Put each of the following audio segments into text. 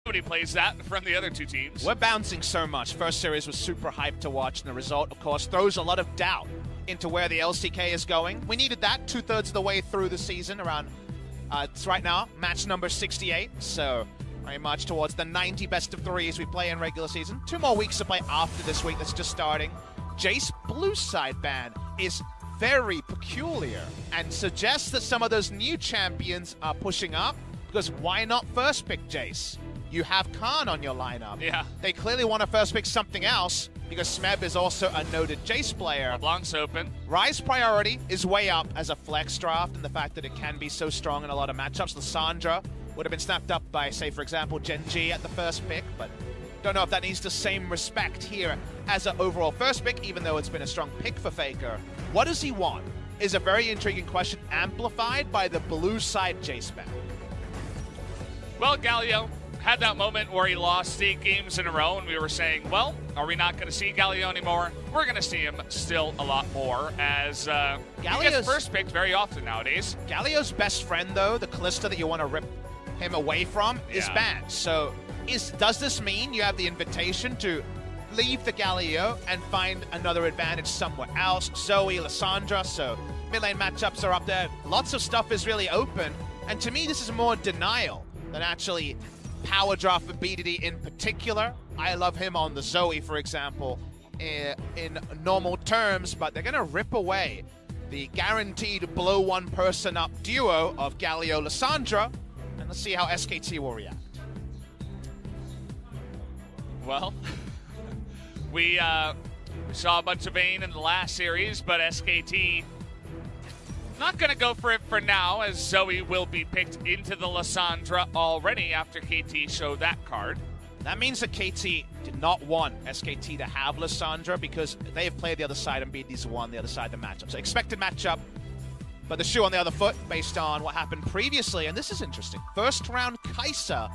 Nobody plays that from the other two teams. We're bouncing so much. First series was super hyped to watch, and the result, of course, throws a lot of doubt into where the LCK is going. We needed that 2/3 of the way through the season around, it's right now, match number 68, so very much towards the 90 best of threes we play in regular season. 2 more weeks to play after this week that's just starting. Jace blue side ban is very peculiar and suggests that some of those new champions are pushing up, because why not first pick Jace? You have Khan on your lineup. Yeah. They clearly want to first pick something else, because Smeb is also a noted Jace player. LeBlanc's open. Rise priority is way up as a flex draft, and the fact that it can be so strong in a lot of matchups. Lissandra would have been snapped up by, say, for example, Gen G at the first pick, but don't know if that needs the same respect here as an overall first pick, even though it's been a strong pick for Faker. What does he want is a very intriguing question, amplified by the blue side Jace ban. Well, Galio had that moment where he lost 8 games in a row, and we were saying, well, are we not going to see Galio anymore? We're going to see him still a lot more, as he gets first picked very often nowadays. Galio's best friend, though, the Callista that you want to rip him away from, is banned. So does this mean you have the invitation to leave the Galio and find another advantage somewhere else? Zoe, Lissandra, so mid lane matchups are up there. Lots of stuff is really open, and to me this is more denial than actually power draft for BDD in particular. I love him on the Zoe, for example, in normal terms, but they're going to rip away the guaranteed blow one person up duo of Galio Lissandra, and let's see how SKT will react. Well, we saw a bunch of Vayne in the last series, but SKT not going to go for it for now, as Zoe will be picked into the Lissandra already after KT showed that card. That means that KT did not want SKT to have Lissandra, because they have played the other side and BDD's won the other side of the matchup. So expected matchup, but the shoe on the other foot based on what happened previously, and this is interesting. First round Kai'Sa.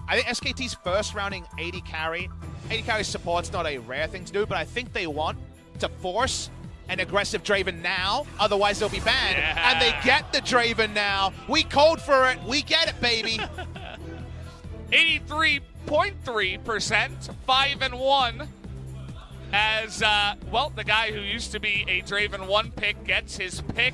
I think SKT's first rounding 80 carry. 80 carry support's not a rare thing to do, but I think they want to force an aggressive Draven now, otherwise they'll be banned. Yeah. And they get the Draven now. We called for it. We get it, baby. 83.3%, 5-1. As, well, the guy who used to be a Draven 1 pick gets his pick.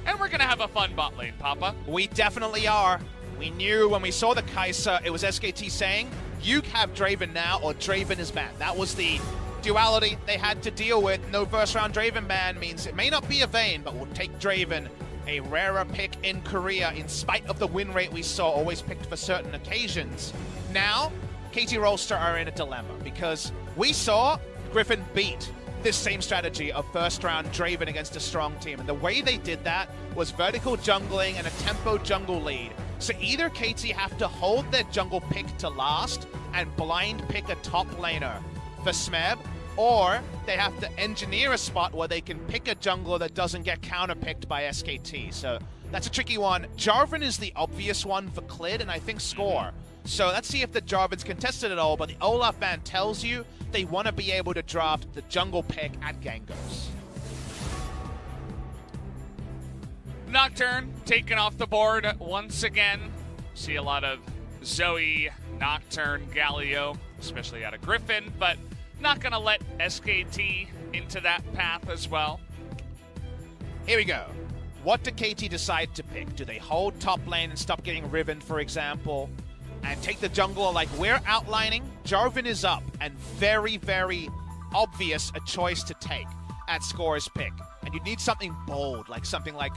And we're going to have a fun bot lane, Papa. We definitely are. We knew when we saw the Kai'Sa, it was SKT saying, you have Draven now or Draven is banned. That was the duality they had to deal with. No first round Draven ban means it may not be a Vayne, but we'll take Draven, a rarer pick in Korea, in spite of the win rate we saw, always picked for certain occasions. Now, KT Rolster are in a dilemma, because we saw Griffin beat this same strategy of first round Draven against a strong team, and the way they did that was vertical jungling and a tempo jungle lead. So either KT have to hold their jungle pick to last and blind pick a top laner for Smeb, or they have to engineer a spot where they can pick a jungler that doesn't get counterpicked by SKT. So that's a tricky one. Jarvan is the obvious one for Clid, and I think Score. So let's see if the Jarvan's contested at all, but the Olaf ban tells you they want to be able to draft the jungle pick at Gangos. Nocturne taken off the board once again. See a lot of Zoe, Nocturne, Galio, especially out of Griffin, but not going to let SKT into that path as well. Here we go. What do KT decide to pick? Do they hold top lane and stop getting Riven, for example, and take the jungle like we're outlining? Jarvan is up, and very, very obvious a choice to take at Score's pick. And you need something bold, like something like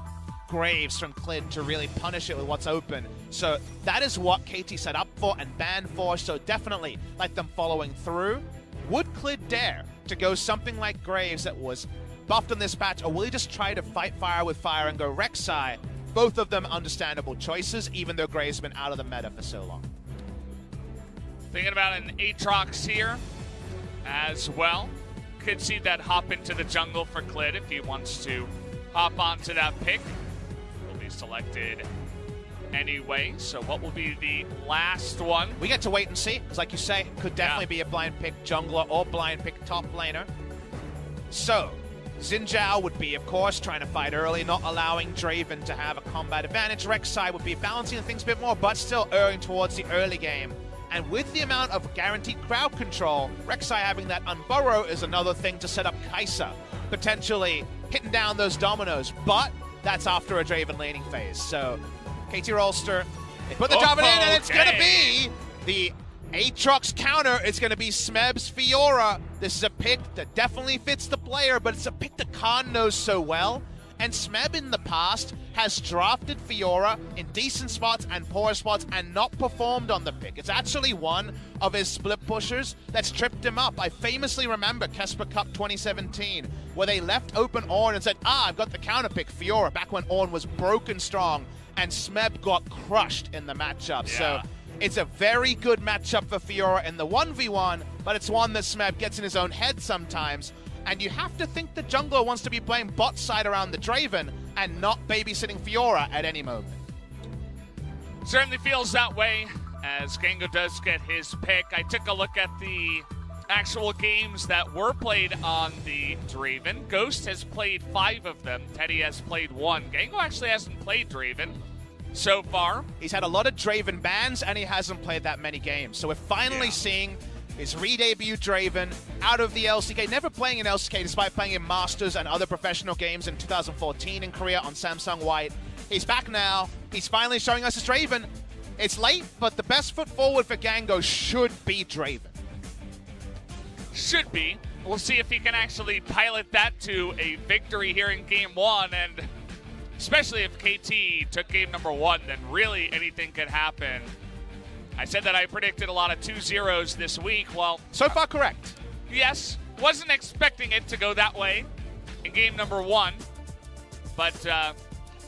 Graves from Clid to really punish it with what's open. So that is what KT set up for and banned for, so definitely like them following through. Would Clid dare to go something like Graves that was buffed on this patch, or will he just try to fight fire with fire and go Rek'Sai? Both of them understandable choices, even though Graves has been out of the meta for so long. Thinking about an Aatrox here as well. Could see that hop into the jungle for Clid if he wants to hop onto that pick. Will be selected anyway, so what will be the last one? We get to wait and see, because like you say, could definitely be a blind pick jungler or blind pick top laner. So, Xin Zhao would be, of course, trying to fight early, not allowing Draven to have a combat advantage. Rek'Sai would be balancing things a bit more, but still erring towards the early game. And with the amount of guaranteed crowd control, Rek'Sai having that unburrow is another thing to set up Kai'Sa, potentially hitting down those dominoes. But that's after a Draven laning phase. So KT Rolster, they put the Draven in, and it's going to be the Aatrox counter. It's going to be Smeb's Fiora. This is a pick that definitely fits the player, but it's a pick that Khan knows so well. And Smeb in the past has drafted Fiora in decent spots and poor spots and not performed on the pick. It's actually one of his split pushers that's tripped him up. I famously remember Kesper Cup 2017, where they left open Ornn and said, I've got the counter pick Fiora, back when Ornn was broken strong, and Smeb got crushed in the matchup. Yeah. So it's a very good matchup for Fiora in the 1v1, but it's one that Smeb gets in his own head sometimes. And you have to think the jungler wants to be playing bot side around the Draven and not babysitting Fiora at any moment. Certainly feels that way as Gango does get his pick. I took a look at the actual games that were played on the Draven. Ghost has played 5 of them. Teddy has played 1. Gango actually hasn't played Draven so far. He's had a lot of Draven bans, and he hasn't played that many games. So we're finally seeing his re-debut Draven out of the LCK, never playing in LCK despite playing in Masters and other professional games in 2014 in Korea on Samsung White. He's back now. He's finally showing us his Draven. It's late, but the best foot forward for Gango should be Draven. Should be. We'll see if he can actually pilot that to a victory here in Game 1, and especially if KT took Game number 1, then really anything could happen. I said that I predicted a lot of 2-0s this week. Well, so far correct. Yes, wasn't expecting it to go that way in Game number 1, but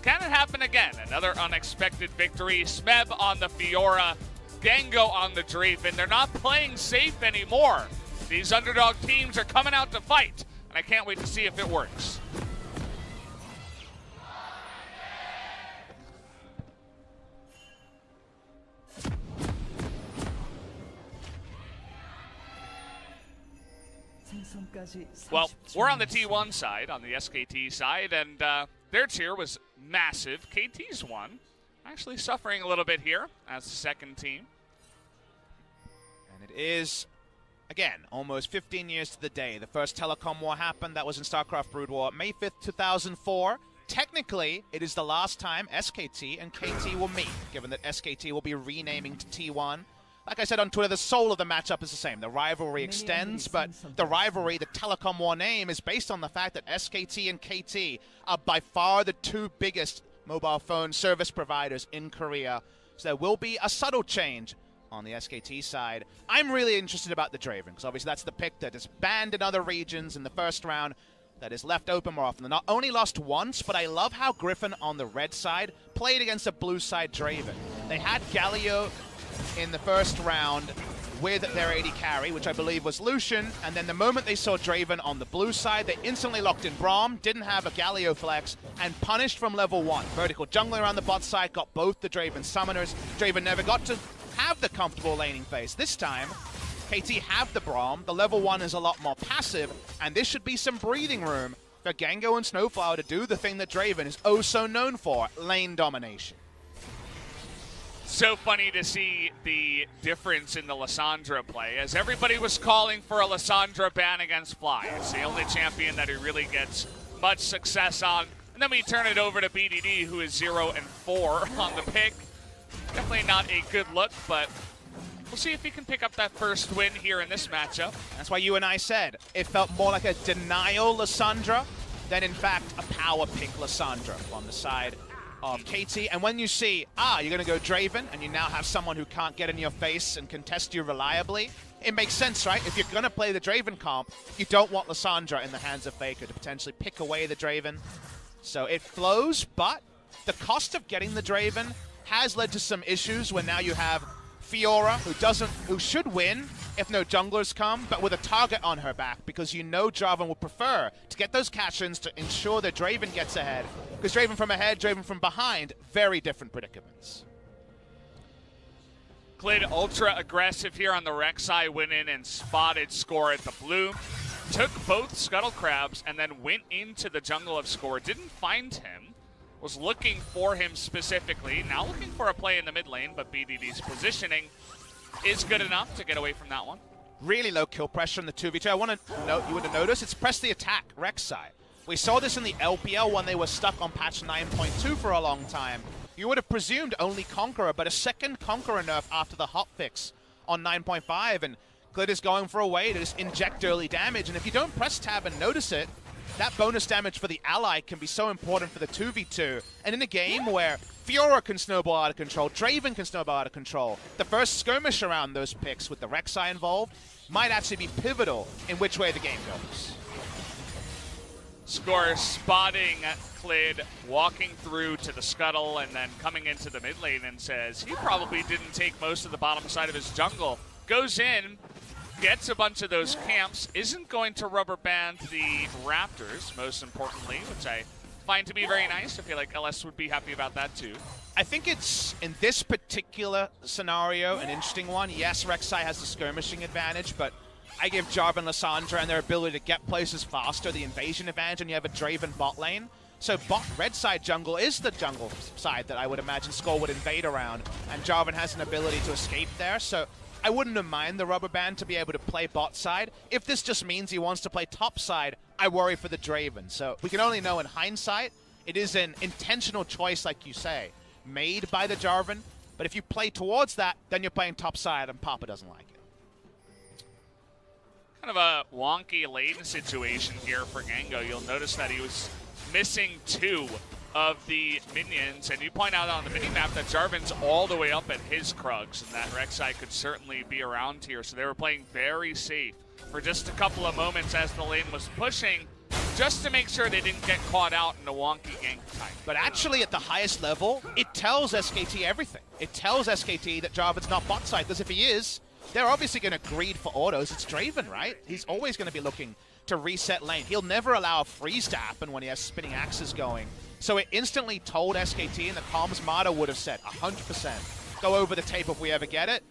can it happen again? Another unexpected victory. Smeb on the Fiora, Gango on the Draven. They're not playing safe anymore. These underdog teams are coming out to fight, and I can't wait to see if it works. Well, we're on the T1 side, on the SKT side, and their tier was massive. KT's one, actually suffering a little bit here as the second team. And it is, again, almost 15 years to the day. The first Telecom war happened. That was in StarCraft Brood War, May 5th, 2004. Technically, it is the last time SKT and KT will meet, given that SKT will be renaming to T1. Like I said on Twitter, the soul of the matchup is the same. The rivalry extends, but the rivalry, the Telecom War name, is based on the fact that SKT and KT are by far the 2 biggest mobile phone service providers in Korea. So there will be a subtle change on the SKT side. I'm really interested about the Draven, because obviously that's the pick that is banned in other regions in the first round, that is left open more often. They not only lost once, but I love how Griffin on the red side played against a blue side Draven. They had Galio in the first round with their AD carry, which I believe was Lucian, and then the moment they saw Draven on the blue side, they instantly locked in Braum, didn't have a Galio flex, and punished from level 1. Vertical jungling around the bot side, got both the Draven summoners. Draven never got to have the comfortable laning phase. This time, KT have the Braum, the level 1 is a lot more passive, and this should be some breathing room for Gango and Snowflower to do the thing that Draven is oh so known for, lane domination. So funny to see the difference in the Lissandra play, as everybody was calling for a Lissandra ban against Fly. It's the only champion that he really gets much success on. And then we turn it over to BDD, who is 0-4 on the pick. Definitely not a good look, but we'll see if he can pick up that first win here in this matchup. That's why you and I said it felt more like a denial Lissandra than, in fact, a power pick Lissandra on the side of KT. And when you see, you're going to go Draven, and you now have someone who can't get in your face and contest you reliably, it makes sense, right? If you're going to play the Draven comp, you don't want Lissandra in the hands of Faker to potentially pick away the Draven. So it flows, but the cost of getting the Draven has led to some issues when now you have Fiora, who should win if no junglers come, but with a target on her back, because you know Jarvan would prefer to get those catch-ins to ensure that Draven gets ahead. Because Draven from ahead, Draven from behind, very different predicaments. Clid ultra aggressive here on the Rek'Sai, went in and spotted score at the blue. took both Scuttle Crabs and then went into the jungle of Score. Didn't find him. Was looking for him specifically. Now looking for a play in the mid lane, but BDD's positioning is good enough to get away from that one. Really low kill pressure in the 2v2. I want to note, you would have noticed, it's press the attack, Rek'Sai. We saw this in the LPL when they were stuck on patch 9.2 for a long time. You would have presumed only Conqueror, but a second Conqueror nerf after the hotfix on 9.5, and Glid is going for a way to just inject early damage, and if you don't press tab and notice it, that bonus damage for the ally can be so important for the 2v2. And in a game where Fiora can snowball out of control, Draven can snowball out of control, the first skirmish around those picks with the Rek'Sai involved might actually be pivotal in which way the game goes. Score spotting Clid walking through to the Scuttle and then coming into the mid lane and says he probably didn't take most of the bottom side of his jungle. Goes in, gets a bunch of those camps, isn't going to rubber band the Raptors, most importantly, which I find to be very nice. I feel like LS would be happy about that too. I think it's, in this particular scenario, an interesting one. Yes, Rek'Sai has the skirmishing advantage, but I give Jarvan, Lissandra, and their ability to get places faster the invasion advantage, and you have a Draven bot lane. So red side jungle is the jungle side that I would imagine Skull would invade around, and Jarvan has an ability to escape there. So I wouldn't have mind the rubber band to be able to play bot side. If this just means he wants to play top side, I worry for the Draven. So we can only know in hindsight, it is an intentional choice, like you say, made by the Jarvan. But if you play towards that, then you're playing top side, and Papa doesn't like it. Kind of a wonky lane situation here for Gango. You'll notice that he was missing 2 of the minions, and you point out on the minimap that Jarvan's all the way up at his Krugs, and that Rek'Sai could certainly be around here, so they were playing very safe for just a couple of moments as the lane was pushing, just to make sure they didn't get caught out in a wonky gank time. But actually, at the highest level, it tells SKT everything. It tells SKT that Jarvan's not bot side, because if he is, they're obviously going to greed for autos. It's Draven, right? He's always going to be looking to reset lane. He'll never allow a freeze to happen when he has spinning axes going. So it instantly told SKT, and the comms Mata would have said 100%. Go over the tape if we ever get it.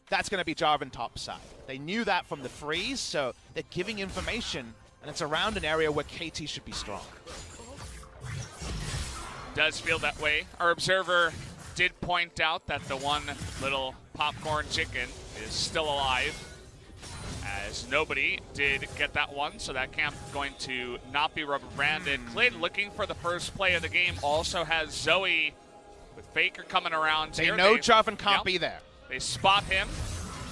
That's going to be Jarvan top side. They knew that from the freeze, so they're giving information, and it's around an area where KT should be strong. Does feel that way. Our observer did point out that the one little popcorn chicken is still alive, as nobody did get that one, so that camp going to not be rubber branded. Clid looking for the first play of the game, also has Zoe with Faker coming around. They know Jarvan can't be there. They spot him,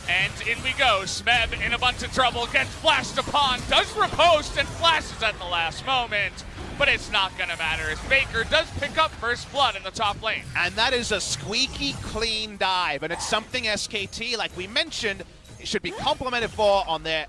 and in we go. Smeb in a bunch of trouble, gets flashed upon, does riposte and flashes at the last moment, but it's not going to matter as Faker does pick up first blood in the top lane. And that is a squeaky clean dive, and it's something SKT, like we mentioned, should be complimented for on their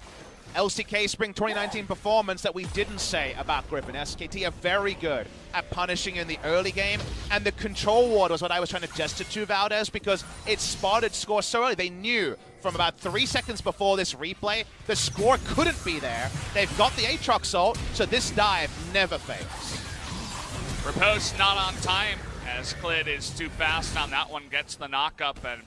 LCK Spring 2019 performance that we didn't say about Griffin. SKT are very good at punishing in the early game, and the control ward was what I was trying to gesture to, Valdez, because it spotted Score so early. They knew from about 3 seconds before this replay, the Score couldn't be there. They've got the Aatrox ult, so this dive never fails. Riposte not on time, as Clid is too fast on that one, gets the knock-up, and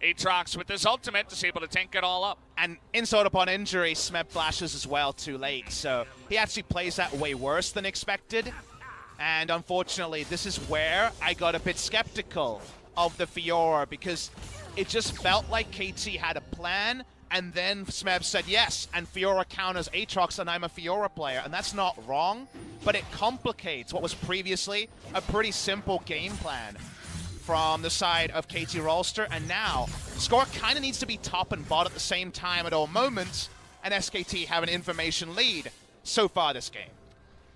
Aatrox with his ultimate is able to tank it all up. And insult upon injury, Smeb flashes as well too late, so he actually plays that way worse than expected. And unfortunately, this is where I got a bit skeptical of the Fiora, because it just felt like KT had a plan, and then Smeb said yes, and Fiora counters Aatrox, and I'm a Fiora player, and that's not wrong, but it complicates what was previously a pretty simple game plan from the side of KT Rolster, and now Score kind of needs to be top and bot at the same time at all moments, and SKT have an information lead so far this game.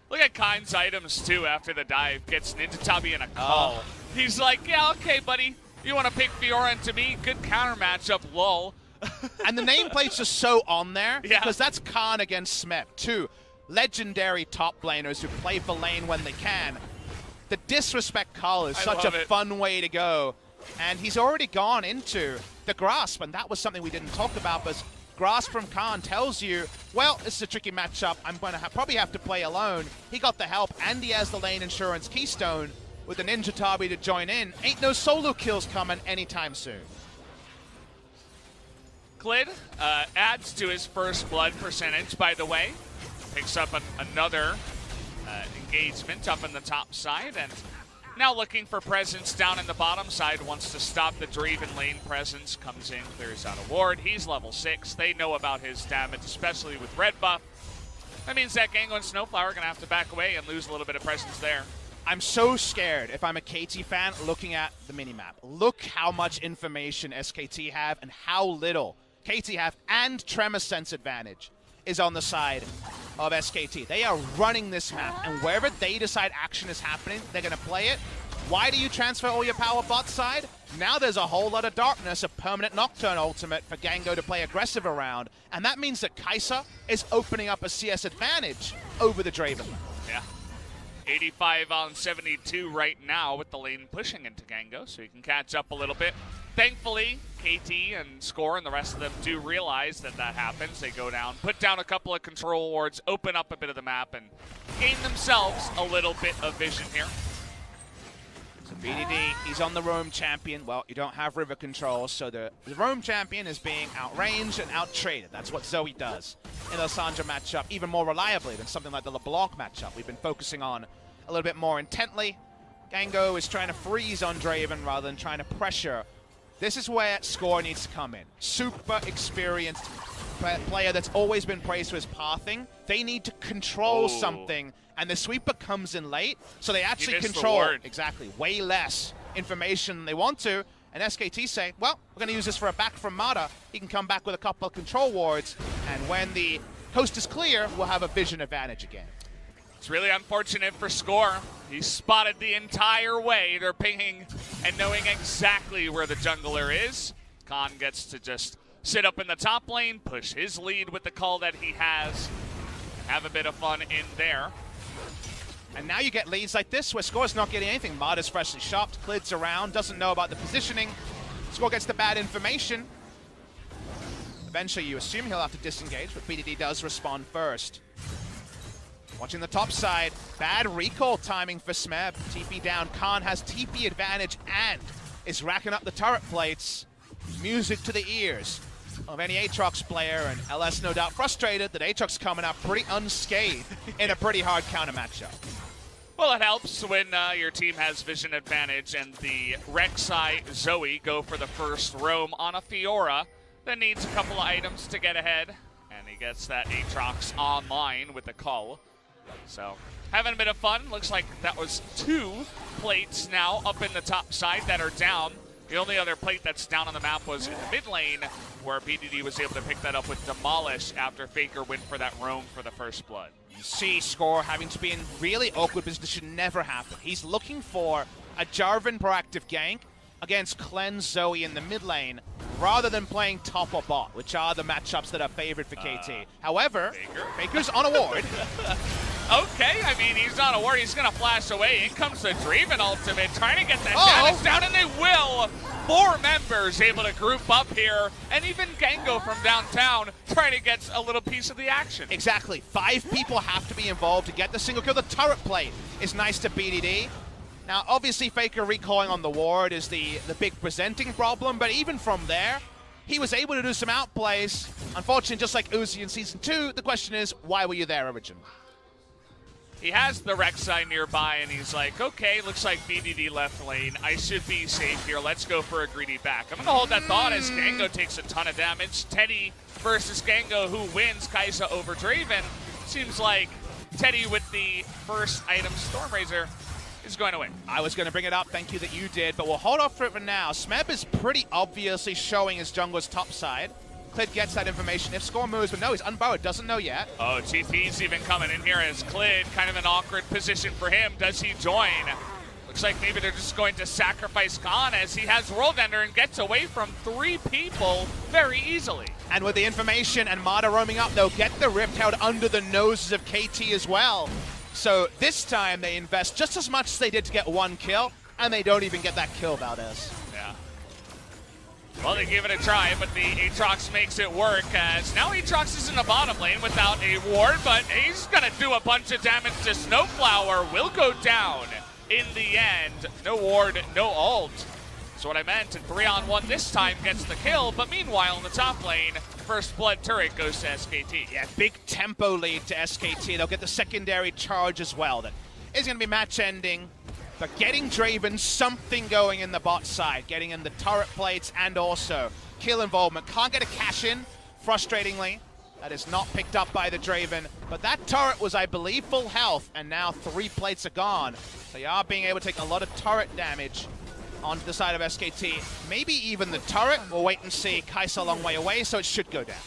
Look at Kind's items too after the dive, gets Ninja Tabi in a call. He's like, yeah, okay, buddy, you want to pick Fiora into me? Good counter matchup, lol. And the nameplate's just so on there, yeah, because that's Khan against Smeb, two legendary top laners who play for lane when they can. The disrespect call is such a fun way to go. And he's already gone into the grasp, and that was something we didn't talk about, but grasp from Khan tells you, well, this is a tricky matchup. I'm going to probably have to play alone. He got the help, and he has the lane insurance keystone with the Ninja Tabi to join in. Ain't no solo kills coming anytime soon. Clid adds to his first blood percentage, by the way. picks up another engagement up in the top side, and now looking for presence down in the bottom side. Wants to stop the Draven lane. Presence comes in, clears out a ward. He's level 6. They know about his damage, especially with red buff. That means that Gango and Snowflower are going to have to back away and lose a little bit of presence there. I'm so scared if I'm a KT fan looking at the minimap. Look how much information SKT have and how little KT have, and Tremor Sense advantage is on the side of SKT. They are running this map, and wherever they decide action is happening, they're going to play it. Why do you transfer all your power bot side? Now there's a whole lot of darkness, a permanent Nocturne ultimate for Gango to play aggressive around, and that means that Kai'Sa is opening up a CS advantage over the Draven. Yeah. 85 on 72 right now with the lane pushing into Gango, so he can catch up a little bit. Thankfully, KT and Score and the rest of them do realize that that happens. They go down, put down a couple of control wards, open up a bit of the map, and gain themselves a little bit of vision here. So BDD, he's on the roam champion. Well, you don't have river control, so the roam champion is being outranged and outtraded. That's what Zoe does in the Lissandra matchup, even more reliably than something like the LeBlanc matchup we've been focusing on a little bit more intently. Gango is trying to freeze on Draven rather than trying to pressure. This is where Score needs to come in. Super experienced player that's always been praised for his pathing. They need to control something, and the sweeper comes in late, so they actually control exactly way less information than they want to. And SKT say, well, we're going to use this for a back from Mata. He can come back with a couple of control wards, and when the coast is clear, we'll have a vision advantage again. It's really unfortunate for Score. He's spotted the entire way. They're pinging and knowing exactly where the jungler is. Khan gets to just sit up in the top lane, push his lead with the call that he has, have a bit of fun in there. And now you get leads like this where Score's not getting anything. Mata's freshly shopped, Clid's around, doesn't know about the positioning. Score gets the bad information. Eventually you assume he'll have to disengage, but BDD does respond first. Watching the top side, bad recall timing for Smeb. TP down, Khan has TP advantage and is racking up the turret plates. Music to the ears of any Aatrox player, and LS no doubt frustrated that Aatrox coming out pretty unscathed in a pretty hard counter matchup. Well, it helps when your team has vision advantage and the Rek'Sai Zoe go for the first roam on a Fiora that needs a couple of items to get ahead, and he gets that Aatrox online with the call. So, having a bit of fun. Looks like that was 2 plates now up in the top side that are down. The only other plate that's down on the map was in the mid lane, where BDD was able to pick that up with Demolish after Faker went for that roam for the first blood. You see Score having to be in really awkward position. This should never happen. He's looking for a Jarvan proactive gank against Cleanse Zoe in the mid lane, rather than playing top or bot, which are the matchups that are favored for KT. However, Faker's on a ward. Okay, I mean, he's on a ward. He's going to flash away. In comes the Draven ultimate, trying to get that damage down, and they will. 4 members able to group up here, and even Gango from downtown trying to get a little piece of the action. Exactly. 5 people have to be involved to get the single kill. The turret plate is nice to BDD. Now, obviously, Faker recalling on the ward is the big presenting problem, but even from there, he was able to do some outplays. Unfortunately, just like Uzi in Season 2, the question is, why were you there originally? He has the Rek'Sai nearby, and he's like, okay, looks like BDD left lane. I should be safe here. Let's go for a greedy back. I'm going to hold that thought as Gango takes a ton of damage. Teddy versus Gango, who wins Kai'Sa over Draven. Seems like Teddy with the first item, Stormrazor, is going to win. I was going to bring it up. Thank you that you did, but we'll hold off for it for now. Smeb is pretty obviously showing his jungler's top side. Clid gets that information if Score moves, but no, he's unborrowed, doesn't know yet. Oh, TP's even coming in here as Clid, kind of an awkward position for him. Does he join? Looks like maybe they're just going to sacrifice Khan as he has World Ender and gets away from 3 people very easily. And with the information and Mata roaming up, they'll get the Rift out under the noses of KT as well. So this time they invest just as much as they did to get 1 kill, and they don't even get that kill, Valdez. Yeah. Well, they give it a try, but the Aatrox makes it work, as now Aatrox is in the bottom lane without a ward, but he's going to do a bunch of damage to Snowflower. Will go down in the end. No ward, no ult. That's what I meant, and 3-on-1 this time gets the kill, but meanwhile in the top lane, first blood turret goes to SKT. Yeah, big tempo lead to SKT. They'll get the secondary charge as well. That is going to be match ending, but getting Draven something going in the bot side, getting in the turret plates and also kill involvement. Can't get a cash in, frustratingly. That is not picked up by the Draven, but that turret was, I believe, full health, and now 3 plates are gone. So you are being able to take a lot of turret damage onto the side of SKT. Maybe even the turret. We'll wait and see. Kai'Sa a long way away, so it should go down.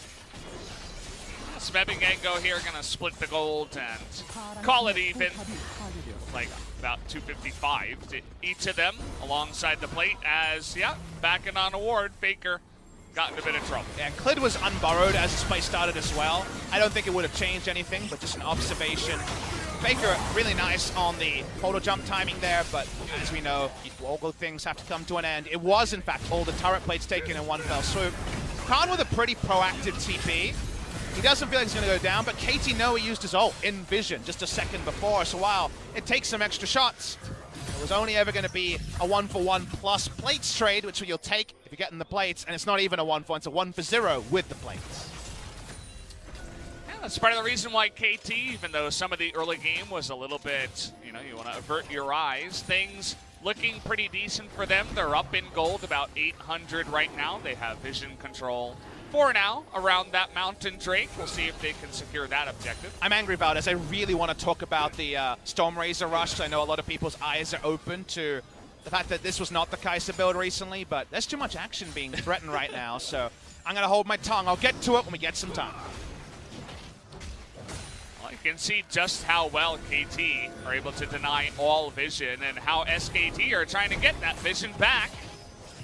Smeb and Gango here going to split the gold and call it even. Like about 255 to each of them alongside the plate as, yeah, backing on a ward. Faker got in a bit of trouble. Yeah, Clid was unburrowed as his play started as well. I don't think it would have changed anything, but just an observation. Faker really nice on the photo jump timing there, but as we know, all good things have to come to an end. It was, in fact, all the turret plates taken in one fell swoop. Khan with a pretty proactive TP. He doesn't feel like he's going to go down, but KT know he used his ult in Vision just a second before, so while it takes some extra shots, it was only ever going to be a 1-for-1 plus plates trade, which you'll take if you're getting the plates, and it's not even a 1-for-1, it's a 1-for-0 with the plates. That's part of the reason why KT, even though some of the early game was a little bit, you want to avert your eyes, things looking pretty decent for them. They're up in gold, about 800 right now. They have vision control for now around that Mountain Drake. We'll see if they can secure that objective. I'm angry about it, as I really want to talk about the Stormrazor rush. I know a lot of people's eyes are open to the fact that this was not the Kai'Sa build recently, but there's too much action being threatened right now, so I'm going to hold my tongue. I'll get to it when we get some time. You can see just how well KT are able to deny all vision and how SKT are trying to get that vision back.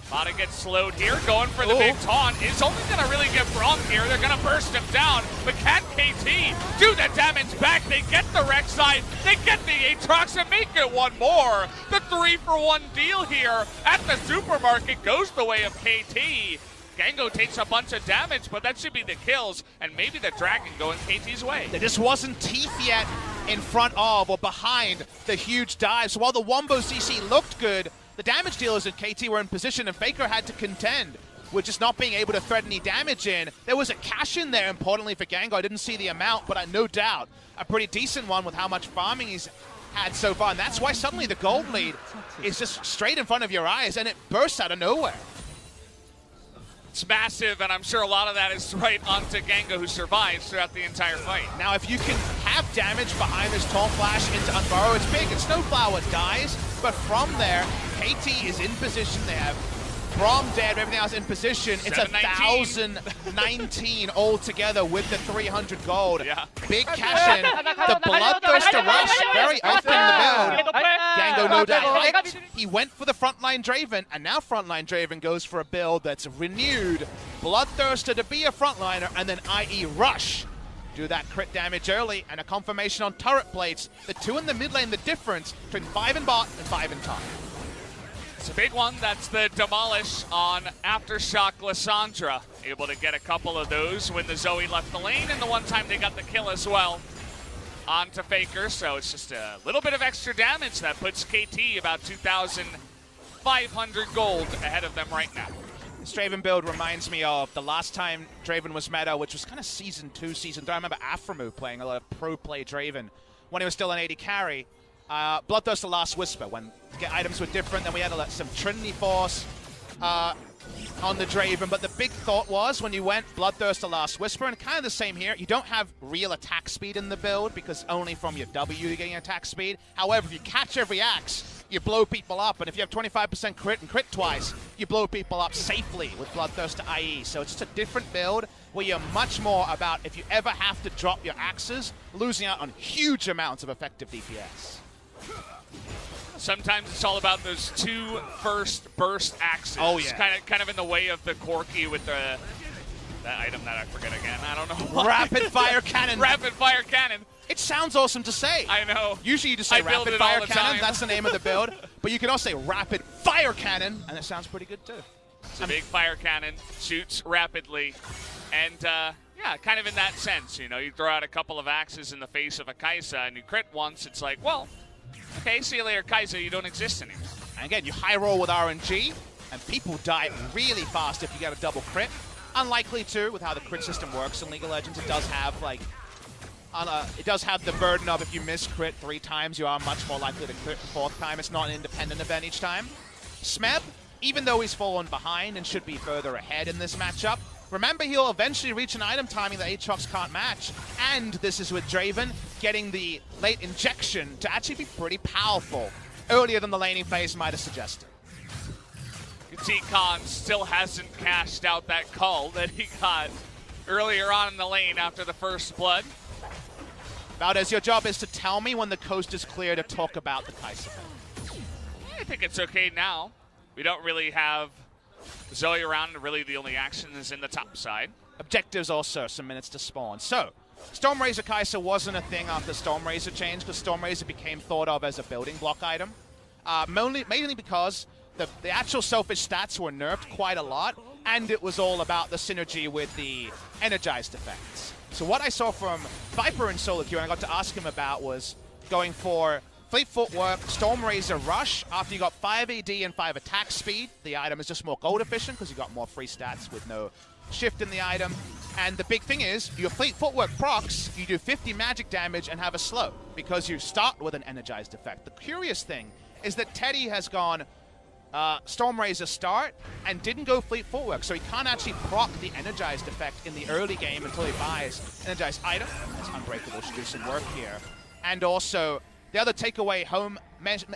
Vada gets slowed here, going for the big taunt. It's only going to really get Braum here. They're going to burst him down, but can KT do the damage back? They get the Rek'Sai, they get the Aatrox, and make it one more. The 3-for-1 deal here at the supermarket goes the way of KT. Gango takes a bunch of damage, but that should be the kills, and maybe the Dragon going KT's way. There just wasn't teeth yet in front of or behind the huge dive. So while the Wombo CC looked good, the damage dealers at KT were in position, and Faker had to contend with just not being able to thread any damage in. There was a cash in there, importantly for Gango. I didn't see the amount, but no doubt a pretty decent one with how much farming he's had so far, and that's why suddenly the gold lead is just straight in front of your eyes, and it bursts out of nowhere. It's massive, and I'm sure a lot of that is right onto Gango, who survives throughout the entire fight. Now, if you can have damage behind this Taunt Flash into Unburrow, it's big, and Snowflower dies, but from there, KT is in position. They have Braum dead, everything else in position. It's 1,019 altogether with the 300 gold. Yeah. Big cash in. The Bloodthirster rush, very open in the build. Gango no doubt hyped. He went for the frontline Draven, and now frontline Draven goes for a build that's renewed. Bloodthirster to be a frontliner, and then IE rush. Do that crit damage early, and a confirmation on turret plates. The 2 in the mid lane, the difference between 5 in bot and 5 in top. It's a big one. That's the demolish on Aftershock Lissandra. Able to get a couple of those when the Zoe left the lane, and the one time they got the kill as well onto Faker. So it's just a little bit of extra damage that puts KT about 2,500 gold ahead of them right now. This Draven build reminds me of the last time Draven was meta, which was kind of Season 2, Season 3. I remember Aframu playing a lot of pro play Draven when he was still an 80 carry. Bloodthirster Last Whisper, when items were different, then we had some Trinity Force on the Draven, but the big thought was when you went Bloodthirster Last Whisper, and kind of the same here, you don't have real attack speed in the build because only from your W you're getting attack speed. However, if you catch every axe, you blow people up, and if you have 25% crit and crit twice, you blow people up safely with Bloodthirster IE. So it's just a different build where you're much more about, if you ever have to drop your axes, losing out on huge amounts of effective DPS. Sometimes it's all about those 2 first burst axes. Oh, yeah. Kind of in the way of the Corki with that item that I forget again. I don't know what. Rapid Fire Cannon. Rapid Fire Cannon. It sounds awesome to say. I know. Usually you just say Rapid Fire Cannon. That's the name of the build. But you can also say Rapid Fire Cannon, and it sounds pretty good too. It's a big fire cannon, shoots rapidly, and yeah, kind of in that sense. You throw out a couple of axes in the face of a Kai'Sa, and you crit once, it's like, well, okay, see you later, Kai'Sa, you don't exist anymore. And again, you high roll with RNG. and people die really fast if you get a double crit. Unlikely to, with how the crit system works in League of Legends. It does have like, it does have the burden of if you miss crit 3 times, you are much more likely to crit the 4th time. It's not an independent event each time. Smeb, even though he's fallen behind and should be further ahead in this matchup, remember he'll eventually reach an item timing that Aatrox can't match. And this is with Draven getting the late injection to actually be pretty powerful, earlier than the laning phase might have suggested. Telecom still hasn't cashed out that call that he got earlier on in the lane after the first blood. Valdez, your job is to tell me when the coast is clear to talk about the Kai'Sa. I think it's okay now. We don't really have Zoe around, and really the only action is in the top side. Objectives also, some minutes to spawn. So, Stormrazor Kai'Sa wasn't a thing after Stormrazor changed, because Stormrazor became thought of as a building block item. Mainly because the actual selfish stats were nerfed quite a lot, and it was all about the synergy with the energized effects. So what I saw from Viper in solo queue, and I got to ask him about, was going for Fleet Footwork, Stormrazor Rush. After you got 5 AD and 5 attack speed, the item is just more gold efficient because you got more free stats with no shift in the item. And the big thing is, your Fleet Footwork procs, you do 50 magic damage and have a slow, because you start with an energized effect. The curious thing is that Teddy has gone Stormrazor start and didn't go Fleet Footwork, so he can't actually proc the energized effect in the early game until he buys energized item. That's Unbreakable should do some work here. And also, the other takeaway home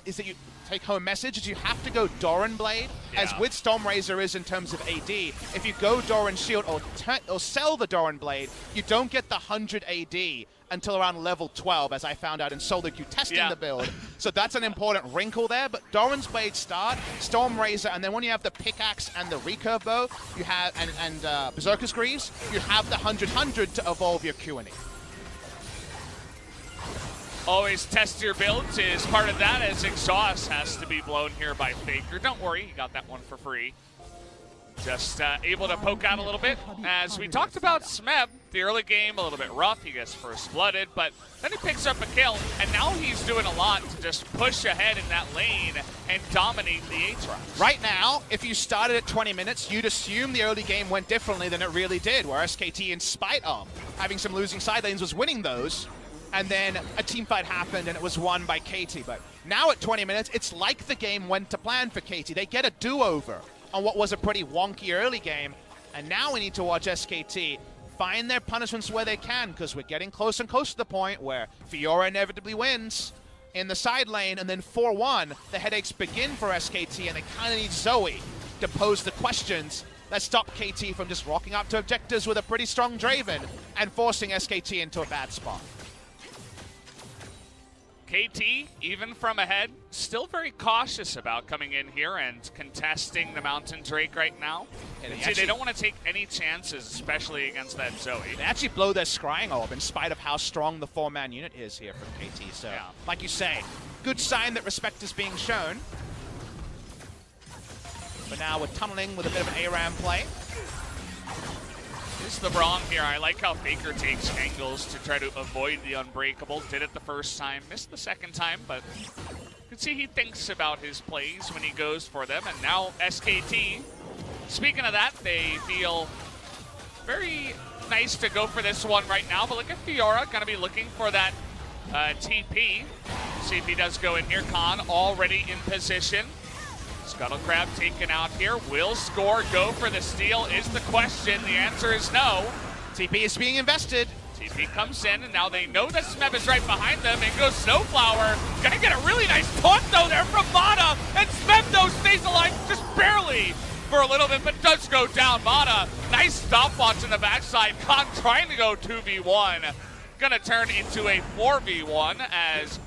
is that you take home message is you have to go Doran Blade, as with Stormrazor is in terms of AD. If you go Doran Shield or sell the Doran Blade, you don't get the 100 AD until around level 12, as I found out in solo queue testing the build. So that's an important wrinkle there. But Doran's Blade start, Stormrazor, and then when you have the pickaxe and the recurve bow, you have and Berserker's Greaves, you have the 100 to evolve your Q&E. Always test your builds is part of that, as Exhaust has to be blown here by Faker. Don't worry, you got that one for free. Just able to poke out a little bit. As we talked about Smeb, the early game, a little bit rough. He gets first blooded, but then he picks up a kill, and now he's doing a lot to just push ahead in that lane and dominate the Aatrox. Right now, if you started at 20 minutes, you'd assume the early game went differently than it really did, where SKT, in spite of having some losing side lanes, was winning those. And then a team fight happened and it was won by KT. But now at 20 minutes, it's like the game went to plan for KT. They get a do-over on what was a pretty wonky early game. And now we need to watch SKT find their punishments where they can, because we're getting close and close to the point where Fiora inevitably wins in the side lane, and then 4-1, the headaches begin for SKT, and they kind of need Zoe to pose the questions that stop KT from just rocking up to objectives with a pretty strong Draven and forcing SKT into a bad spot. KT, even from ahead, still very cautious about coming in here and contesting the Mountain Drake right now. And they don't want to take any chances, especially against that Zoe. They actually blow their Scrying Orb in spite of how strong the 4-man unit is here from KT. So, like you say, good sign that respect is being shown. But now we're tunneling with a bit of an ARAM play. This is the Braum here. I like how Faker takes angles to try to avoid the Unbreakable. Did it the first time, missed the second time, but you can see he thinks about his plays when he goes for them. And now SKT, speaking of that, they feel very nice to go for this one right now. But look at Fiora, going to be looking for that TP. See if he does go in here. Khan already in position. Scuttle Crab taken out here. Will Score go for the steal is the question. The answer is no. TP is being invested. TP comes in, and now they know that Smeb is right behind them. In goes Snowflower. Gonna get a really nice taunt, though, there from Mana. And Smeb, though, stays alive just barely for a little bit, but does go down. Mana, nice stopwatch in the backside. Khan trying to go 2v1. Gonna turn into a 4v1 as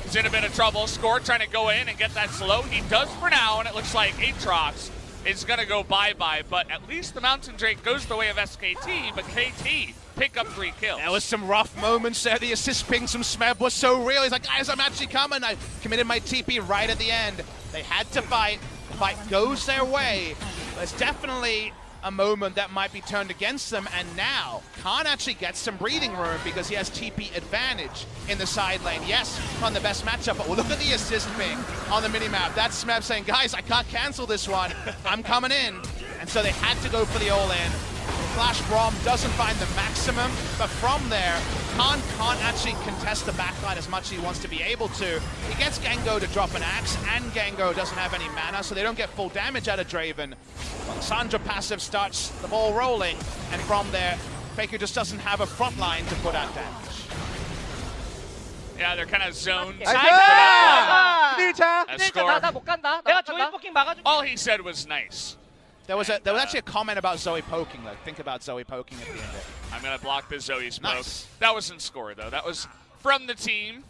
he's in a bit of trouble. Score trying to go in and get that slow. He does for now, and it looks like Aatrox is going to go bye-bye. But at least the Mountain Drake goes the way of SKT, but KT pick up 3 kills. There was some rough moments there. The assist ping from Smeb was so real. He's like, guys, I'm actually coming. I committed my TP right at the end. They had to fight. The fight goes their way. There's definitely a moment that might be turned against them, and now Khan actually gets some breathing room because he has TP advantage in the side lane. Yes, not the best matchup, but look at the assist ping on the minimap. That's Smeb saying, guys, I can't cancel this one. I'm coming in. And so they had to go for the all-in. Flash Braum doesn't find the maximum, but from there, Khan can't actually contest the backline as much as he wants to be able to. He gets Gengo to drop an axe, and Gengo doesn't have any mana, so they don't get full damage out of Draven. Sandra passive starts the ball rolling, and from there, Faker just doesn't have a front line to put out damage. Yeah, they're kind of zoned. All he said was nice. There was actually a comment about Zoe poking, though. Think about Zoe poking at the end of it. I'm going to block the Zoe smoke. Nice. That wasn't score, though. That was from the team.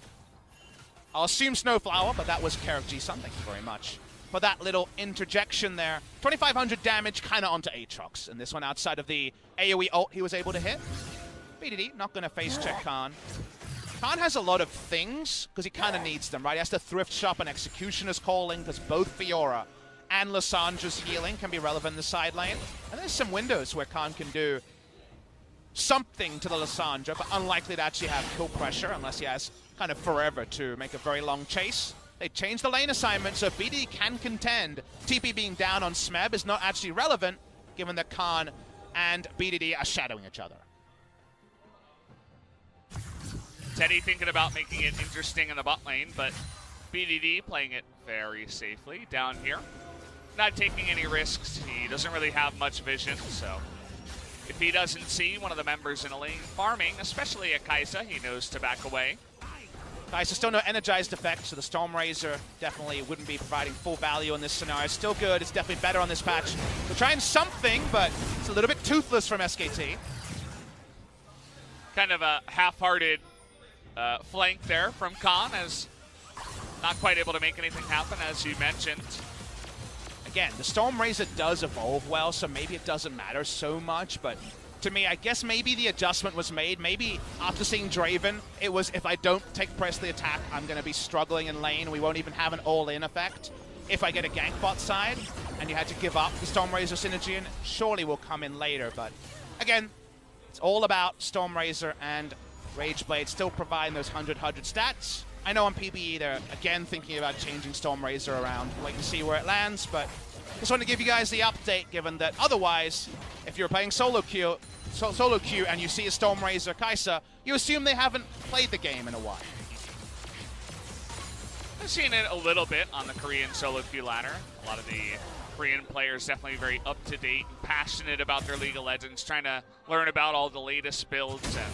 I'll assume Snowflower, but that was care of G-Sun. Thank you very much for that little interjection there. 2,500 damage, kind of onto Aatrox. And this one outside of the AoE ult he was able to hit. BDD, not going to face check Khan. Khan has a lot of things, because he kind of needs them, right? He has to thrift shop an Executioner's Calling, because both Fiora and Lissandra's healing can be relevant in the side lane. And there's some windows where Khan can do something to the Lissandra, but unlikely to actually have kill pressure unless he has kind of forever to make a very long chase. They changed the lane assignment, so BD can contend. TP being down on Smeb is not actually relevant, given that Khan and BDD are shadowing each other. Teddy thinking about making it interesting in the bot lane, but BDD playing it very safely down here. Not taking any risks. He doesn't really have much vision, so if he doesn't see one of the members in a lane farming, especially a Kai'Sa, he knows to back away. Kai'Sa still no energized effect, so the Stormrazor definitely wouldn't be providing full value in this scenario. Still good, it's definitely better on this patch. They're trying something, but it's a little bit toothless from SKT. Kind of a half-hearted flank there from Khan, as not quite able to make anything happen, as you mentioned. Again, the Stormrazor does evolve well, so maybe it doesn't matter so much, but to me, I guess maybe the adjustment was made. Maybe after seeing Draven, it was, if I don't take press the attack, I'm going to be struggling in lane. We won't even have an all-in effect. If I get a gank bot side, and you had to give up the Stormrazor synergy, and surely will come in later, but again, it's all about Stormrazor and Rageblade still providing those 100 stats. I know on PBE they're again thinking about changing Stormrazor around. Wait and see where it lands, but just want to give you guys the update, given that otherwise, if you're playing solo queue and you see a Stormrazor Kai'Sa, you assume they haven't played the game in a while. I've seen it a little bit on the Korean solo queue ladder. A lot of the Korean players definitely very up-to-date and passionate about their League of Legends, trying to learn about all the latest builds and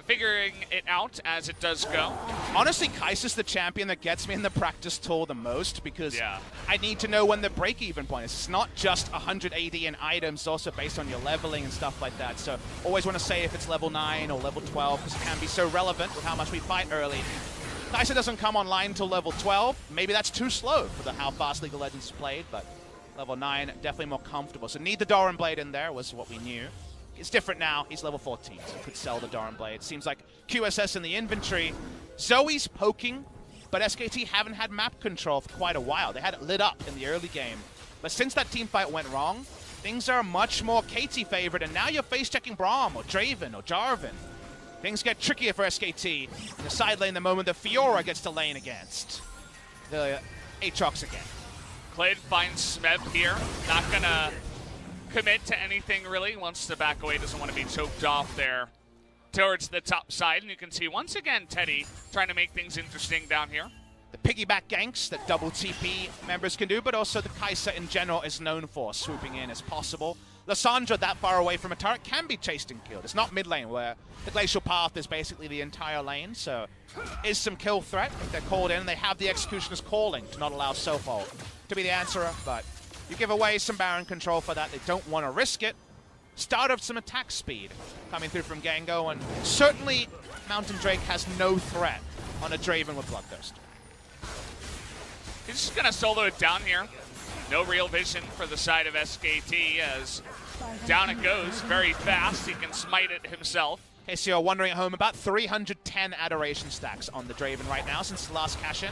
figuring it out as it does go. Honestly, Kai'Sa's the champion that gets me in the practice tour the most, because I need to know when the break-even point is. It's not just 100 AD in items, it's also based on your leveling and stuff like that. So always want to say if it's level 9 or level 12, because it can be so relevant with how much we fight early. Kai'Sa doesn't come online until level 12. Maybe that's too slow for how fast League of Legends is played, but level 9, definitely more comfortable. So need the Doran Blade in there was what we knew. It's different now. He's level 14, so he could sell the Doran Blade. Seems like QSS in the inventory. Zoe's poking, but SKT haven't had map control for quite a while. They had it lit up in the early game. But since that team fight went wrong, things are much more KT favored, and now you're face-checking Braum or Draven or Jarvan. Things get trickier for SKT in the side lane the moment that Fiora gets to lane against the Aatrox again. Klid finds Smeb here. Not going to commit to anything really. Wants to back away, doesn't want to be choked off there towards the top side. And you can see once again Teddy trying to make things interesting down here. The piggyback ganks that double TP members can do, but also the Kai'Sa in general is known for swooping in as possible. Lissandra that far away from a turret can be chased and killed. It's not mid lane where the glacial path is basically the entire lane, so is some kill threat if they're called in. They have the Executioner's Calling to not allow self-ult to be the answerer, but you give away some Baron control for that. They don't want to risk it. Start of some attack speed coming through from Gengo, and certainly Mountain Drake has no threat on a Draven with Bloodthirst. He's just going to solo it down here. No real vision for the side of SKT, as down it goes very fast. He can smite it himself. In case you're wondering at home, about 310 Adoration stacks on the Draven right now since the last cash-in.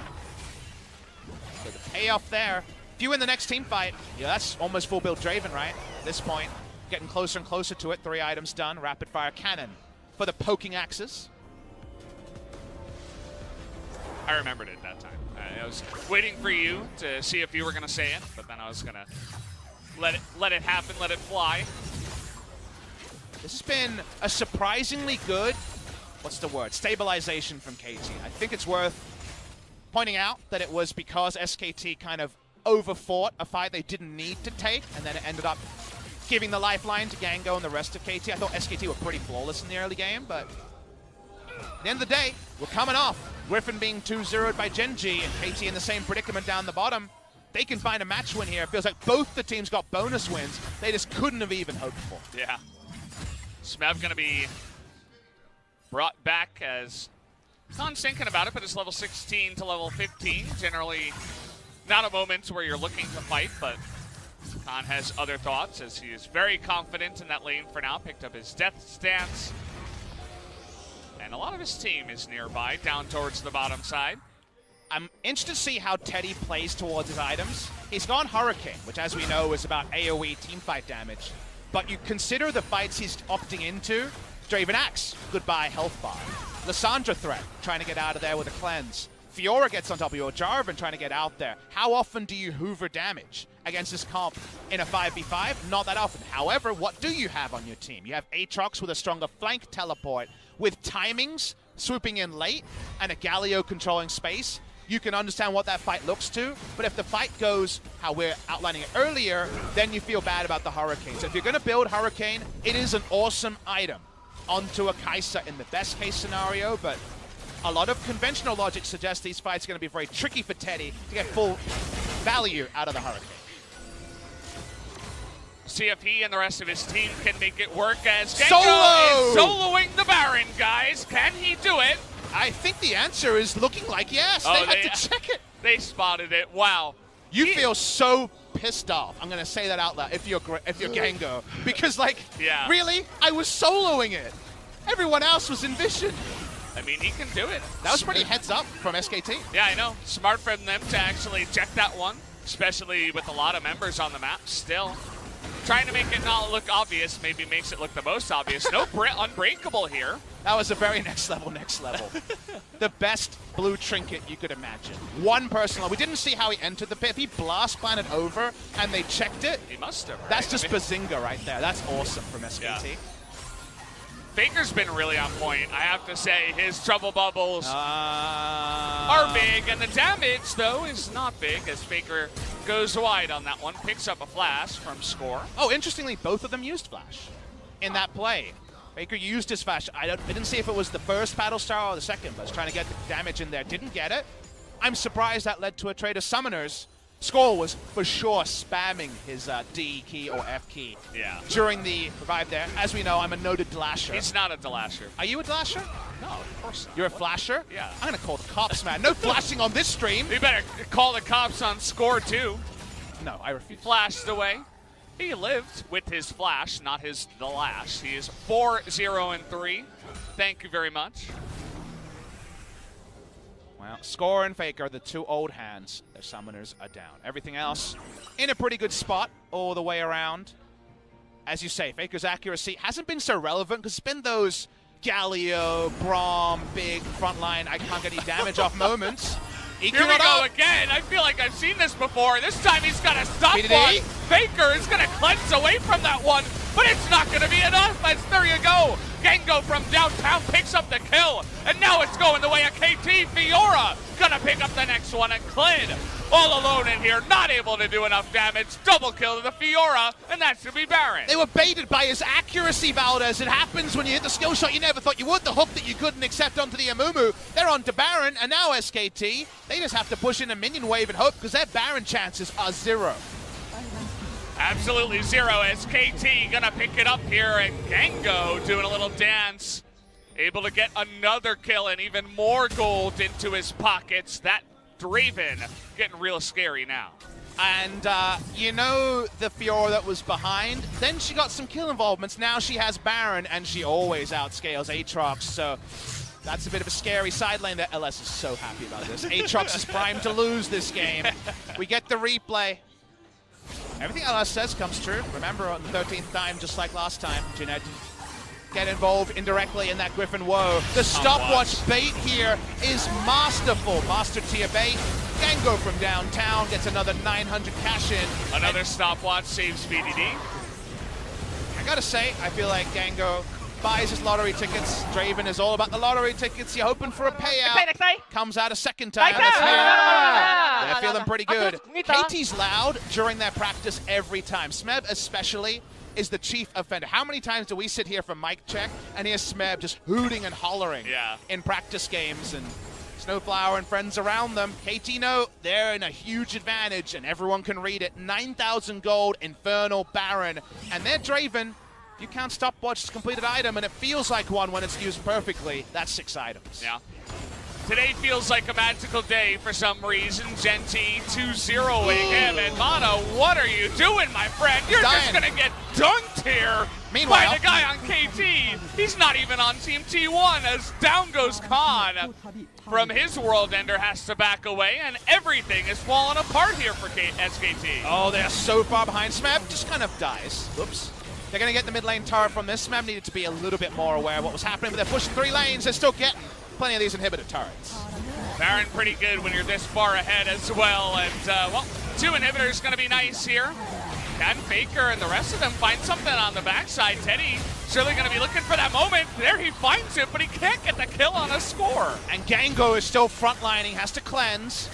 So the payoff there. If you win the next team fight, yeah, that's almost full build Draven, right? At this point, getting closer and closer to it. 3 items done. Rapid fire cannon for the poking axes. I remembered it that time. I was waiting for you to see if you were going to say it, but then I was going to let it happen, let it fly. This has been a surprisingly good, what's the word, stabilization from KT. I think it's worth pointing out that it was because SKT kind of overfought a fight they didn't need to take, and then it ended up giving the lifeline to Gango and the rest of KT. I thought SKT were pretty flawless in the early game, but at the end of the day, we're coming off. Griffin being 2-0'd by Genji and KT in the same predicament down the bottom. They can find a match win here. It feels like both the teams got bonus wins. They just couldn't have even hoped for. Yeah. Smev going to be brought back as Khan's thinking about it, but it's level 16 to level 15. Generally not a moment where you're looking to fight, but Khan has other thoughts as he is very confident in that lane for now. Picked up his death stance. And a lot of his team is nearby, down towards the bottom side. I'm interested to see how Teddy plays towards his items. He's gone Hurricane, which as we know is about AoE teamfight damage. But you consider the fights he's opting into. Draven Axe, goodbye health bar. Lissandra threat, trying to get out of there with a cleanse. Fiora gets on top of you, Jarvan trying to get out there. How often do you hoover damage against this comp in a 5v5? Not that often. However, what do you have on your team? You have Aatrox with a stronger flank teleport, with timings swooping in late, and a Galio controlling space. You can understand what that fight looks to, but if the fight goes how we're outlining it earlier, then you feel bad about the Hurricane. So if you're going to build Hurricane, it is an awesome item onto a Kai'Sa in the best case scenario, but a lot of conventional logic suggests these fights are going to be very tricky for Teddy to get full value out of the Hurricane. See if he and the rest of his team can make it work as Gango is soloing the Baron, guys. Can he do it? I think the answer is looking like yes. They had to check it. They spotted it. Wow. You feel so pissed off. I'm going to say that out loud if you're Gango. Because, like, really? I was soloing it. Everyone else was in vision. I mean, he can do it. That was pretty heads up from SKT. Yeah, I know. Smart for them to actually check that one, especially with a lot of members on the map still. Trying to make it not look obvious maybe makes it look the most obvious. No unbreakable here. That was a very next level. The best blue trinket you could imagine. One person, we didn't see how he entered the pit. If he blast planted over and they checked it, he must have. Right? That's just Bazinga right there. That's awesome from SKT. Yeah. Faker's been really on point. I have to say, his trouble bubbles are big, and the damage, though, is not big as Faker goes wide on that one, picks up a flash from Score. Oh, interestingly, both of them used flash in that play. Faker used his flash. I didn't see if it was the first battle star or the second, but was trying to get the damage in there. Didn't get it. I'm surprised that led to a trade of summoners. Score was for sure spamming his D key or F key during the revive there. As we know, I'm a noted Delasher. He's not a Delasher. Are you a Delasher? No, of course not. You're a flasher? Yeah. I'm going to call the cops, man. No flashing on this stream. You better call the cops on Score, too. No, I refuse. Flashed away. He lived with his flash, not his Delash. He is 4-0-3. Thank you very much. Well, Score and Faker are the two old hands. Their summoners are down. Everything else in a pretty good spot all the way around. As you say, Faker's accuracy hasn't been so relevant because it's been those Galio, Braum, big frontline, I can't get any damage off moments. Here we go again. I feel like I've seen this before. This time he's got to stop one. Faker is going to cleanse away from that one, but it's not going to be enough. There you go. Gango from downtown picks up the kill, and now it's going the way of KT. Fiora gonna pick up the next one, and Clid all alone in here, not able to do enough damage. Double kill to the Fiora, and that should be Baron. They were baited by his accuracy, Valdez. It happens when you hit the skill shot you never thought you would, the hook that you couldn't accept onto the Amumu. They're on to Baron, and now SKT, they just have to push in a minion wave and hope because their Baron chances are 0. Absolutely 0 as KT gonna pick it up here, and Gango doing a little dance. Able to get another kill and even more gold into his pockets. That Draven getting real scary now. And you know the Fiora that was behind? Then she got some kill involvements. Now she has Baron, and she always outscales Aatrox, so that's a bit of a scary side lane that LS is so happy about this. Aatrox is primed to lose this game. We get the replay. Everything LS says comes true. Remember, on the 13th time, just like last time, Jeanette get involved indirectly in that Griffin woe. The stopwatch bait here is masterful. Master tier bait. Gango from downtown gets another 900 cash in. Another stopwatch saves BDD. I gotta say, I feel like Gango buys his lottery tickets. Draven is all about the lottery tickets. You're hoping for a payout. Comes out a second time. They're feeling pretty good. KT's loud during their practice every time. Smeb especially is the chief offender. How many times do we sit here for mic check and hear Smeb just hooting and hollering in practice games, and Snowflower and friends around them? KT know they're in a huge advantage and everyone can read it. 9,000 gold, Infernal, Baron, and they're Draven. If you count stopwatch as completed item, and it feels like one when it's used perfectly, that's 6 items. Yeah. Today feels like a magical day for some reason. Genty 2-0ing him, and Mono, what are you doing, my friend? You're just gonna get dunked here by the guy on KT. He's not even on Team T1, as down goes Khan from his World Ender, has to back away, and everything is falling apart here for SKT. Oh, they're so far behind. Smeb just kind of dies. Oops. They're going to get the mid lane turret from this. Smeb needed to be a little bit more aware of what was happening, but they're pushing 3 lanes. They're still getting plenty of these inhibitor turrets. Baron pretty good when you're this far ahead as well, and well, 2 inhibitors going to be nice here. Can Faker and the rest of them find something on the backside? Teddy surely going to be looking for that moment. There he finds it, but he can't get the kill on a score. And Gango is still frontlining, has to cleanse.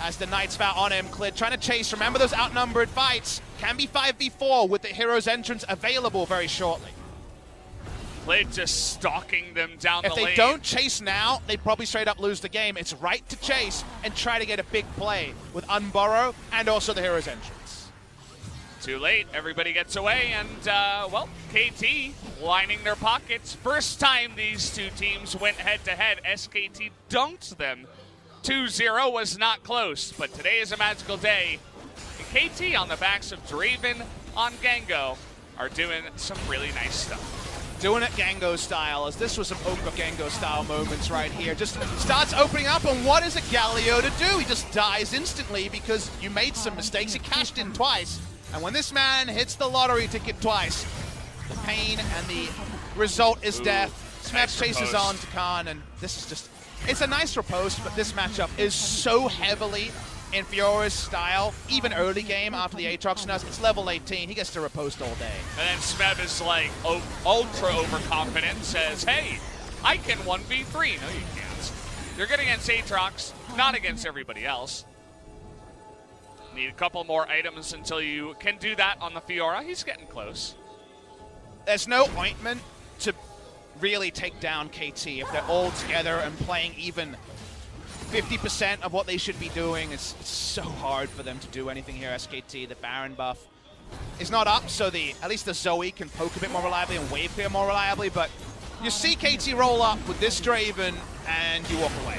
Has the Knight's Vow on him. Clid trying to chase. Remember those outnumbered fights. Can be 5v4 with the hero's entrance available very shortly. Clid just stalking them down the lane. If they don't chase now, they probably straight up lose the game. It's right to chase and try to get a big play with Unburrow and also the hero's entrance. Too late. Everybody gets away, and well, KT lining their pockets. First time these two teams went head-to-head, SKT dunked them. 2-0 was not close, but today is a magical day. KT on the backs of Draven on Gango are doing some really nice stuff. Doing it Gango style, as this was some Oka Gango style moments right here. Just starts opening up, and what is it Galio to do? He just dies instantly because you made some mistakes. He cashed in twice, and when this man hits the lottery ticket twice, the pain and the result is death. Smeb chases on to Khan, and this is just... It's a nice riposte, but this matchup is so heavily in Fiora's style. Even early game after the Aatrox nest, it's level 18. He gets to riposte all day. And then Smeb is like ultra overconfident, says, hey, I can 1v3. No, you can't. You're good against Aatrox, not against everybody else. Need a couple more items until you can do that on the Fiora. He's getting close. There's no ointment to really take down KT if they're all together and playing even 50% of what they should be doing. It's so hard for them to do anything here. SKT, the Baron buff is not up, so at least the Zoe can poke a bit more reliably and wave clear more reliably, but you see KT roll up with this Draven and you walk away.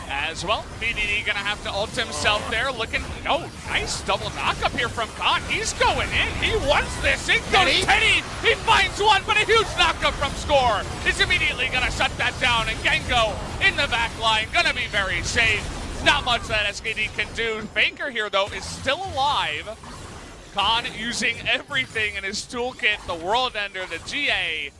As well, BDD gonna have to ult himself there, looking, oh, nice double knock up here from Khan. He's going in, he wants this, in goes Teddy, he finds one, but a huge knockup from Score. Is immediately gonna shut that down, and Gango in the back line, gonna be very safe. Not much that SKT can do. Faker here, though, is still alive. Khan using everything in his toolkit, the World Ender, the GA,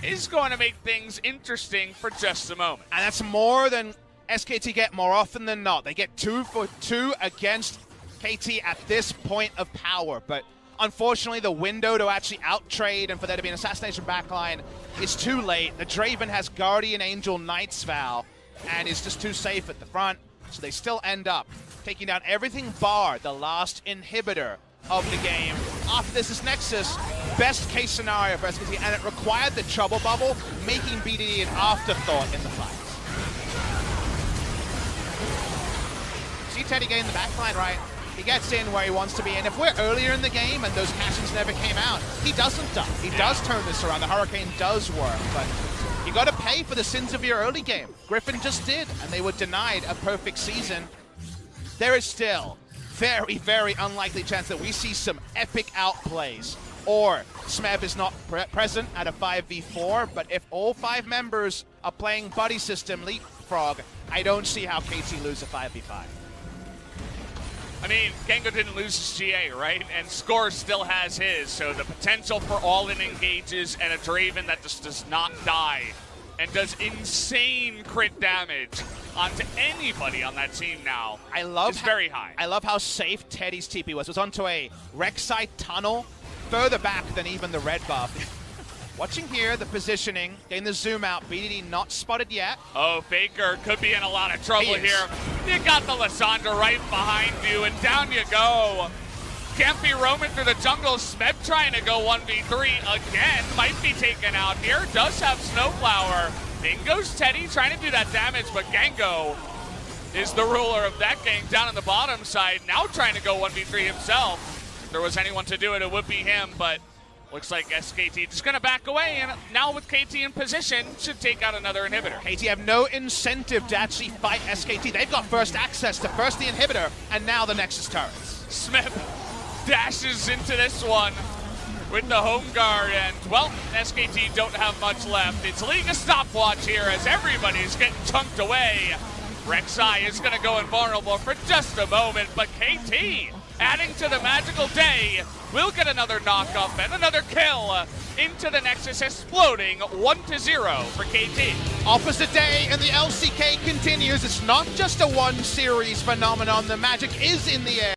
is going to make things interesting for just a moment. And that's more than SKT get more often than not. They get 2 for 2 against KT at this point of power, but unfortunately the window to actually out-trade and for there to be an assassination backline is too late. The Draven has Guardian Angel Knight's Vow and is just too safe at the front, so they still end up taking down everything bar the last inhibitor of the game. After this is Nexus, best case scenario for SKT, and it required the trouble bubble, making BDD an afterthought in the fight. See Teddy getting the backline right. He gets in where he wants to be, and if we're earlier in the game and those cash-ins never came out, he doesn't die. He does turn this around. The Hurricane does work, but you got to pay for the sins of your early game. Griffin just did, and they were denied a perfect season. There is still very, very unlikely chance that we see some epic outplays, or Smeb is not present at a 5v4, but if all 5 members are playing buddy system leapfrog, I don't see how KT lose a 5v5. I mean, Gengo didn't lose his GA, right? And Score still has his, so the potential for all-in engages and a Draven that just does not die and does insane crit damage onto anybody on that team now is very high. I love how safe Teddy's TP was. It was onto a Rek'Sai tunnel, further back than even the red buff. Watching here, the positioning, getting the zoom out. BDD not spotted yet. Oh, Faker could be in a lot of trouble here. You got the Lysandra right behind you, and down you go. Can't be roaming through the jungle. Smeb trying to go 1v3 again. Might be taken out here. Does have Snowflower. In goes Teddy trying to do that damage, but Gengo is the ruler of that game down on the bottom side. Now trying to go 1v3 himself. If there was anyone to do it, it would be him, but looks like SKT just going to back away, and now with KT in position, should take out another inhibitor. KT have no incentive to actually fight SKT. They've got first access to first the inhibitor, and now the Nexus turrets. Smith dashes into this one with the home guard, and, well, SKT don't have much left. It's League of Stopwatch here as everybody's getting chunked away. Rek'Sai is going to go invulnerable for just a moment, but KT, adding to the magical day, will get another knock-up and another kill into the Nexus, exploding 1-0 for KT. Opposite day, and the LCK continues. It's not just a one-series phenomenon. The magic is in the air.